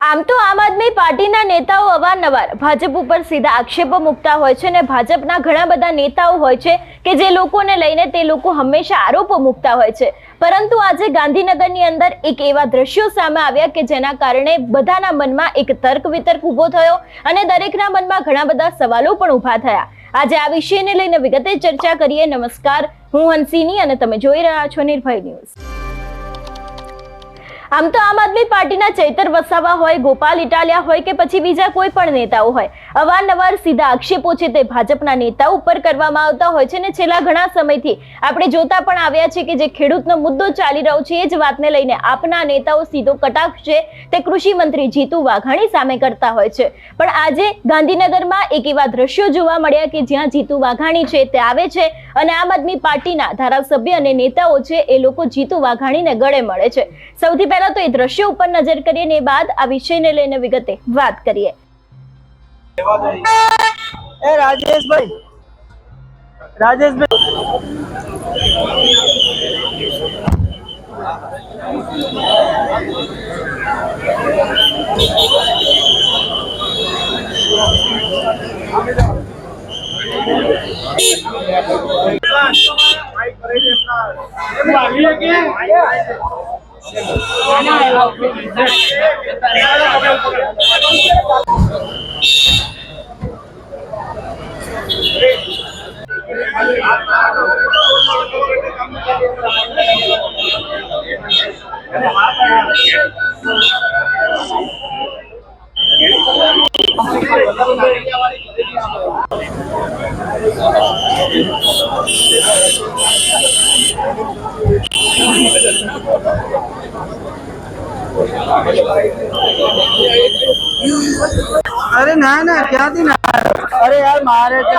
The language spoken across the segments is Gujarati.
આમ તો આમ આદમી પાર્ટીના નેતાઓ અવારનવાર ભાજપ ઉપર સીધા આક્ષેપો મૂકતા હોય છે અને ભાજપના ઘણા બધા નેતાઓ હોય છે કે જે લોકોને લઈને તે લોકો હંમેશા આરોપો મૂકતા હોય છે, પરંતુ આજે ગાંધીનગરની અંદર એક એવા દ્રશ્યો સામે આવ્યા કે જેના કારણે બધાના મનમાં એક તર્ક વિતર્ક ઊભો થયો અને દરેકના મનમાં ઘણા બધા સવાલો પણ ઊભા થયા। આજે આ વિષયને લઈને વિગતે ચર્ચા કરીએ। નમસ્કાર, હું હંસિની અને તમે જોઈ રહ્યા છો નિર્ભય ન્યૂઝ। આમ તો આમ આદમી પાર્ટીના ચૈતર વસાવા હોય, ગોપાલ ઇટાલિયા હોય કે પછી બીજા કોઈ પણ નેતાઓ હોય, અવારનવાર સીધા આક્ષેપો છે તે ભાજપના નેતાઓ ઉપર કરવામાં આવતા હોય છે અને છેલ્લા ઘણા સમયથી આપણે જોતા પણ આવ્યા છે કે જે ખેડૂતનો મુદ્દો ચાલી રહ્યો છે એ જ વાતને લઈને આપના નેતાઓ સીધો કટાક્ષ છે તે કૃષિ મંત્રી જીતુ વાઘાણી સામે કરતા હોય છે। પણ આજે ગાંધીનગરમાં એક એવા દ્રશ્યો જોવા મળ્યા કે જ્યાં જીતુ વાઘાણી છે તે આવે છે અને આમ આદમી પાર્ટીના ધારાસભ્ય અને નેતાઓ છે એ લોકો જીતુ વાઘાણીને ગળે મળે છે। સૌથી પહેલા તો એ દ્રશ્યો ઉપર નજર કરીએ ને બાદ આ વિષયને લઈને વિગતે વાત કરીએ। એ રાજેશભાઈ अरे ना ना क्या थी ना, अरे यार मारे थे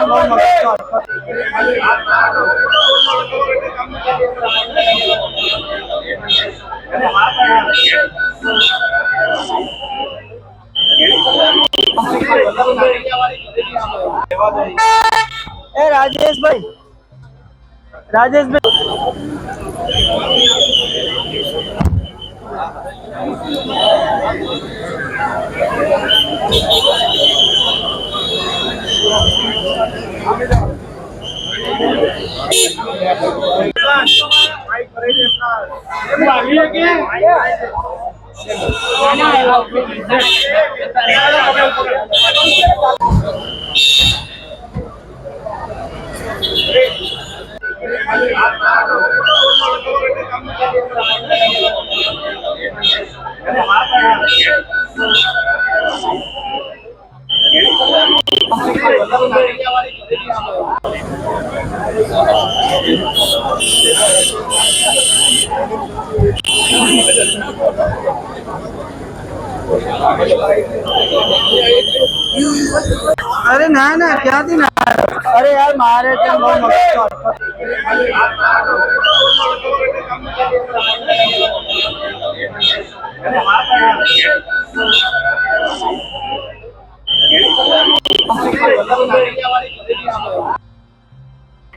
ए राजेश अरे ना ना क्या थी ना, अरे यार मारे थे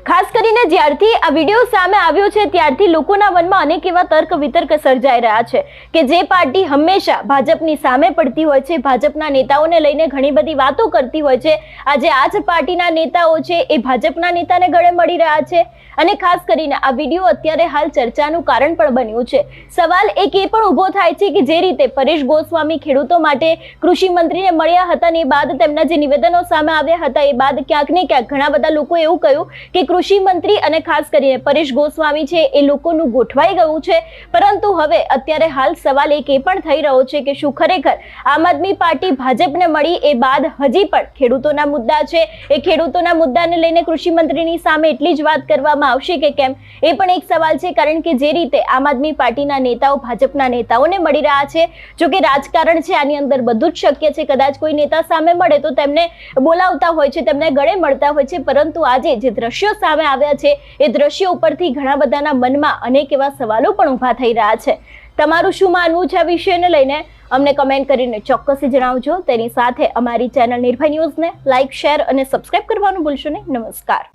ખાસ કરીને જ્યારથી આ વિડીયો સામે આવ્યો છે ત્યારથી લોકોના મનમાં અનેક એવા તર્ક વિતર્ક સર્જાઈ રહ્યા છે કે જે પાર્ટી હંમેશા ભાજપની સામે પડતી હોય છે, ભાજપના નેતાઓને લઈને ઘણી બધી વાતો કરતી હોય છે, આજે આ જ પાર્ટીના નેતાઓ છે એ ભાજપના નેતાને ગળે મળી રહ્યા છે અને ખાસ કરીને આ વિડીયો અત્યારે હાલ ચર્ચાનું કારણ પણ બન્યું છે। સવાલ એક એ પણ ઊભો થાય છે કે જે રીતે પરેશ ગોસ્વામી ખેડૂતો માટે કૃષિ મંત્રીને મળ્યા હતા ને એ બાદ તેમના જે નિવેદનો સામે આવ્યા હતા એ બાદ ક્યાંક ને ક્યાંક ઘણા બધા લોકો એવું કહ્યું કે કૃષિ મંત્રી અને ખાસ કરીને પરેશ ગોસ્વામી છે એ લોકોનું ગોઠવાઈ ગયું છે, પરંતુ હવે અત્યારે હાલ સવાલ એક એ પણ થઈ રહ્યો છે કે શું ખરેખર આમ આદમી પાર્ટી ભાજપને મળી એ બાદ હજી પણ ખેડૂતોના મુદ્દા છે એ ખેડૂતોના મુદ્દાને લઈને કૃષિ મંત્રીની સામે એટલી જ વાત કરવામાં આવશે કે કેમ, એ પણ એક સવાલ છે। કારણ કે જે રીતે આમ આદમી પાર્ટીના નેતાઓ ભાજપના નેતાઓને મળી રહ્યા છે, જો કે રાજકારણ છે આની અંદર બધું જ શક્ય છે, કદાચ કોઈ નેતા સામે મળે તો તેમને બોલાવતા હોય છે, તેમને ગળે મળતા હોય છે, પરંતુ આજે જે દ્રશ્યો સામે આવ્યા છે એ દ્રશ્યો ઉપરથી ઘણા બધાના મનમાં અનેક એવા સવાલો પણ ઊભા થઈ રહ્યા છે। તમારું શું માનવું છે આ વિષયને લઈને અમને કમેન્ટ કરીને ચોક્કસ જણાવજો। તેની સાથે અમારી ચેનલ નિર્ભય ન્યૂઝને લાઇક, શેર અને સબસ્ક્રાઇબ કરવાનું ભૂલશો નહીં। નમસ્કાર।